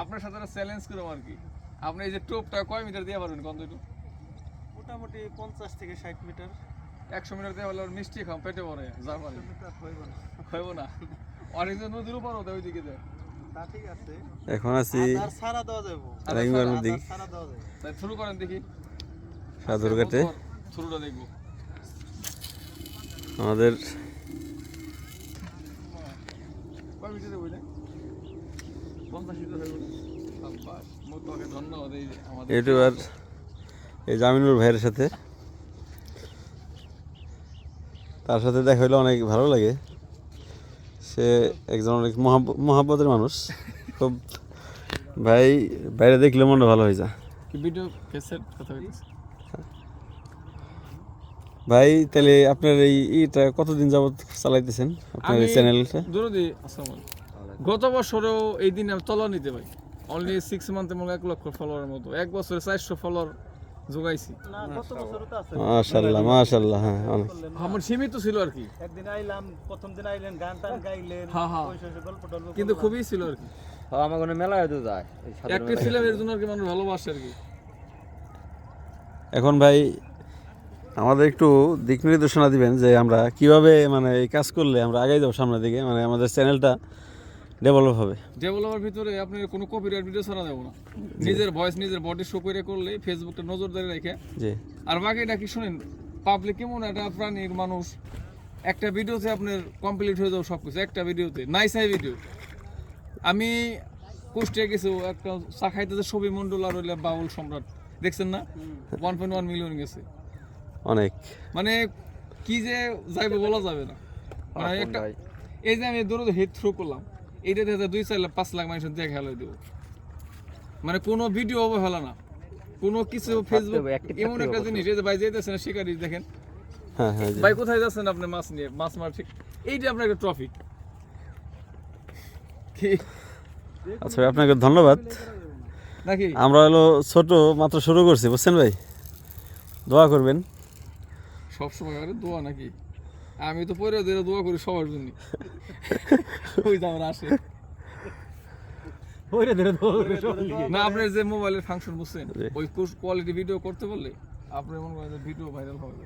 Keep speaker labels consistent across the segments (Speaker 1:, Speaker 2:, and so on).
Speaker 1: আপনার সাথে চ্যালেঞ্জ করব আর কি। আপনি এই যে টোপটা কয় মিটার দিয়ে পারবেন কত একটু?
Speaker 2: মোটামুটি 50 থেকে 60 মিটার।
Speaker 1: 100 মিটার দিয়ে হলে মিষ্টি খাম পেটে ভরে যা পারে। হইব না। অনেকজন নদীর উপর ওদের ওইদিকে যায়।
Speaker 2: তা ঠিক আছে।
Speaker 3: এখন আছি
Speaker 2: আর সারা দেওয়া যাবে।
Speaker 3: রাঙ্গুয়ার মধ্যে।
Speaker 2: সারা দেওয়া যাবে।
Speaker 1: তাই শুরু করেন দেখি।
Speaker 3: সাদুরঘাটে
Speaker 1: শুরুটা দেখব।
Speaker 3: আমাদের
Speaker 1: কয় মিটারে বইলে? 50 মিটার হইব না। সাব্বাস। মোটকে ধন্যবাদ এই আমাদের
Speaker 3: ইউটিউবার এই জামিনুর ভাইয়ের সাথে, তার সাথে দেখা হইলে অনেক ভালো লাগে। সে একজন অনেক মহাব্বতের মানুষ। খুব ভাই বাইরে দেখলে মনটা ভালো হয়ে যায়।
Speaker 1: কি ভিডিও ক্যাসেট কথা কইতেছে।
Speaker 3: ভাই তাহলে আপনার এইটা কতদিন যাবত চালাইতেছেন আপনার এই চ্যানেলটা?
Speaker 1: দূরদি আসসালামু আলাইকুম। গত বছরেও এই দিন আমি তলা নিতে ভাই অনলি 6 মান্থে মনে 1 লক্ষ ফলোয়ারের মতো, এক বছরে 400 ফলোয়ার জোগাইছি।
Speaker 2: না গত বছরও তো আছে।
Speaker 3: মাশাআল্লাহ মাশাআল্লাহ। হ্যাঁ অনেক
Speaker 1: আমার সীমিত ছিল আর কি,
Speaker 2: একদিন আইলাম, প্রথম দিন আইলেন, গান টান গাইলেন,
Speaker 1: হ্যাঁ, হ্যাঁ।
Speaker 2: ওই শেষে গল্প টল্প
Speaker 1: কিন্তু
Speaker 2: করলাম।
Speaker 1: খুবই ছিল আর কি।
Speaker 4: আমার কোনো মেলা হয়তো যায়
Speaker 1: অ্যাক্টিভ ছিলাম এর জন্য আর কি মানুষ ভালোবাসে আর কি।
Speaker 3: এখন ভাই আমাদের একটু দিক নির্দেশনা দিবেন যে আমরা কিভাবে মানে এই কাজ করলে আমরা আগে যাবো সামনের দিকে, মানে আমাদের চ্যানেলটা ডেভেলপ হবে।
Speaker 1: ডেভেলপার ভিতরে আপনি কোনো কপিরাইট ভিডিও ছাড়া দেবো না, নিজের ভয়েস নিজের বডি শো করে করলে ফেসবুকটা নজরদারি রেখে।
Speaker 3: জি
Speaker 1: আর বাকিটা কি শুনেন, পাবলিক কেমন একটা প্রাণীর মানুষ, একটা ভিডিওতে আপনার কমপ্লিট হয়ে যাবে সব কিছু, একটা ভিডিওতে নাইসাই ভিডিও। আমি কুষ্টিয়া গেছি, একটা চা খাইতে যে ছবি মন্ডল আর হইলে বাউল সম্রাট দেখছেন না, 1.1 মিলিয়ন গেছে।
Speaker 3: অনেক
Speaker 1: মানে কি যে যাইবে বলা যাবে না। মানে একটা এই যে আমি দূরে হেড থ্রু করলাম, এইটা দেখে 2-4 লাখ 5 লাখ মানুষ দেখে হেলাই দেবো। মানে কোনো ভিডিও অবহেলা না, কোনো কিছু ফেসবুক এমন একটা জিনিস, এই যে ভাই যাইতেছেন না শিকারি দেখেন,
Speaker 3: হ্যাঁ হ্যাঁ জি।
Speaker 1: ভাই কোথায় যাচ্ছেন আপনি মাছ নিয়ে, মাছ মার ঠিক এইটা আপনার একটা ট্রফি। কি
Speaker 3: আচ্ছা ভাই আপনাকে ধন্যবাদ।
Speaker 1: নাকি
Speaker 3: আমরা হলো ছোট মাত্র শুরু করছি বুঝছেন ভাই, দোয়া করবেন।
Speaker 1: সবসময় আরে দোয়া নাকি, আমি তো পরে দিলে দোয়া করি সবার জন্য। ওই যে আমরা আসে
Speaker 2: ওইরে ধরে ধরে সব লিখে।
Speaker 1: না, আপনার যে মোবাইলের ফাংশন বুঝছেন,
Speaker 3: জি।
Speaker 1: ওই কোয়ালিটি ভিডিও করতে বললে আপনার মনে করেন ভিডিও ভাইরাল হবে।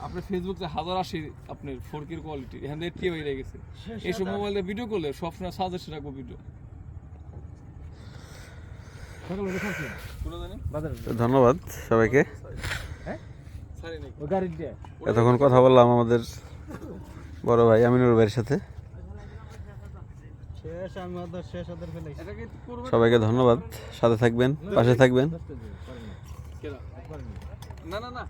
Speaker 1: আপনার ফেসবুকে 1080 আপনার 4K কোয়ালিটি, এখান থেকে টি হয়ে গেছে। এইসব মোবাইলে ভিডিও করলে সবসময় সাজেস্ট রাখবো ভিডিও।
Speaker 3: তো ধন্যবাদ সবাইকে।
Speaker 1: সারি নাকি
Speaker 2: ও গাড়ি দিয়ে
Speaker 3: এতক্ষণ কথা বললাম আমাদের বড় ভাই আমিনুর ভাইয়ের সাথে।
Speaker 2: শেষ আমাদের শেষ ওদের ফেলে
Speaker 1: এটাকে করবেন
Speaker 3: সবাইকে ধন্যবাদ, সাথে থাকবেন, পাশে থাকবেন।
Speaker 1: কেরা? না না না